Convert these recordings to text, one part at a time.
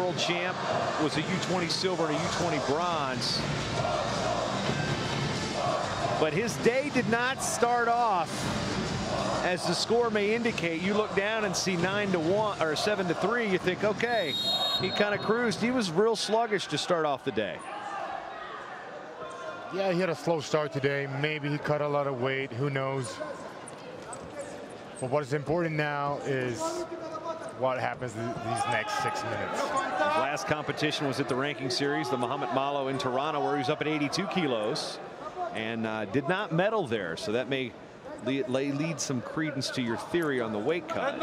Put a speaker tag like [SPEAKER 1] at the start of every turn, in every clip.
[SPEAKER 1] world champ, was a U20 silver and a U20 bronze. But his day did not start off as the score may indicate. You look down and see 9-1 or 7-3. You think, okay, he kind of cruised. He was real sluggish to start off the day.
[SPEAKER 2] Yeah, he had a slow start today. Maybe he cut a lot of weight. Who knows? But what is important now is what happens in these next 6 minutes.
[SPEAKER 1] His last competition was at the ranking series, the Muhammad Malo in Toronto, where he was up at 82 kilos and did not medal there. So that may lead some credence to your theory on the weight cut.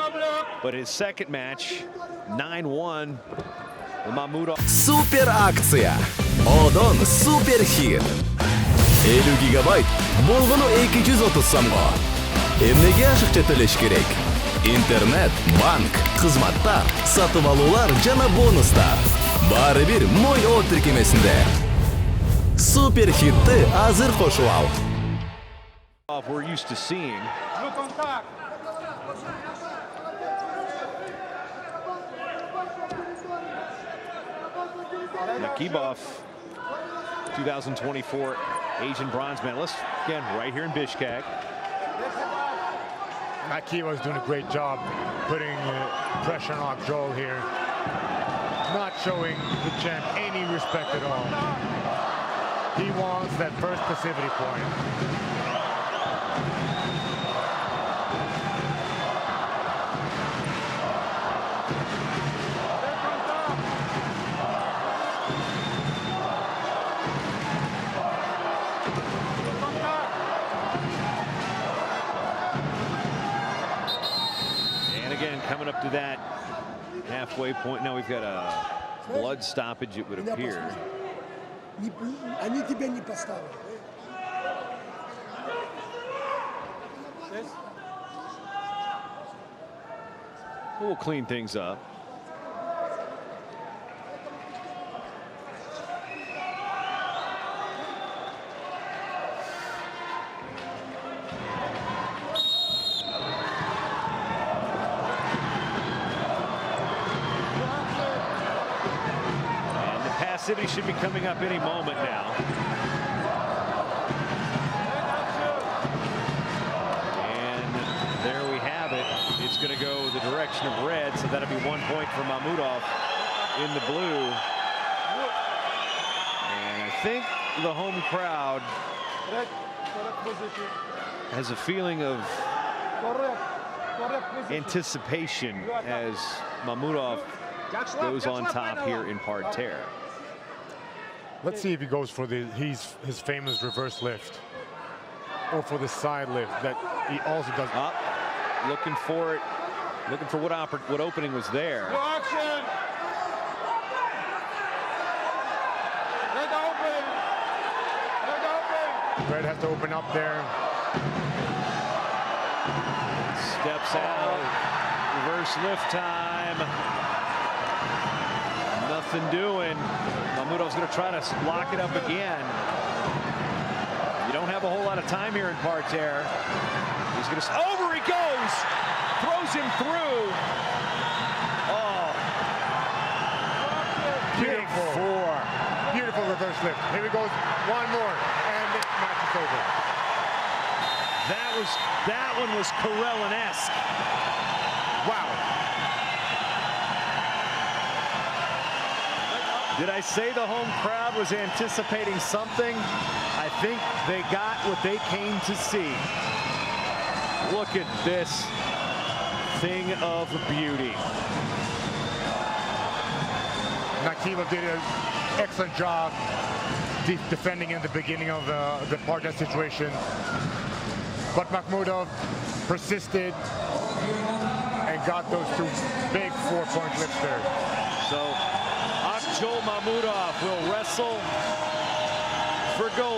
[SPEAKER 1] But his second match, 9-1, Mахмудов.
[SPEAKER 3] Супер акция. Одон супер хит. 50 гигабайт болгону 230 сомго. Эмнеге ашыкча төлөш керек? Интернет, банк, кызматтар, сатып алуулар жана бонустар. Баары бир Мой О тиркемесинде. Супер хитти азыр кошуп ал.
[SPEAKER 1] We're used to seeing. Nakibov, 2024 Asian bronze medalist, again right here in Bishkek.
[SPEAKER 2] Nakibov is doing a great job putting pressure on Akjol here, not showing the champ any respect at all. He wants that first passivity point.
[SPEAKER 1] Coming up to that halfway point. Now we've got a blood stoppage, it would appear. We'll clean things up. Passivity should be coming up any moment now. And there we have it. It's going to go the direction of red, so that'll be 1 point for Mахмудов in the blue. And I think the home crowd has a feeling of anticipation as Mахмудов goes on top here in parterre.
[SPEAKER 2] Let's see if he goes for his famous reverse lift or for the side lift that he also does.
[SPEAKER 1] Looking for it, looking for what opening was there.
[SPEAKER 2] Red has to open up there.
[SPEAKER 1] Steps out, reverse lift time. Nothing doing. Mахмудov's going to try to lock it up again. You don't have a whole lot of time here in parterre. He's going to over he goes, throws him through. Oh,
[SPEAKER 2] Beautiful.
[SPEAKER 1] Big four.
[SPEAKER 2] Beautiful reverse lift. Here he goes, one more, and this match is over.
[SPEAKER 1] That one was Karelin-esque.
[SPEAKER 2] Wow.
[SPEAKER 1] Did I say the home crowd was anticipating something? I think they got what they came to see. Look at this thing of beauty.
[SPEAKER 2] Nakibov did an excellent job defending in the beginning of the partner situation. But Mахмудов persisted and got those two big 4-point lifts there.
[SPEAKER 1] So Akjol Mахmudov will wrestle for gold.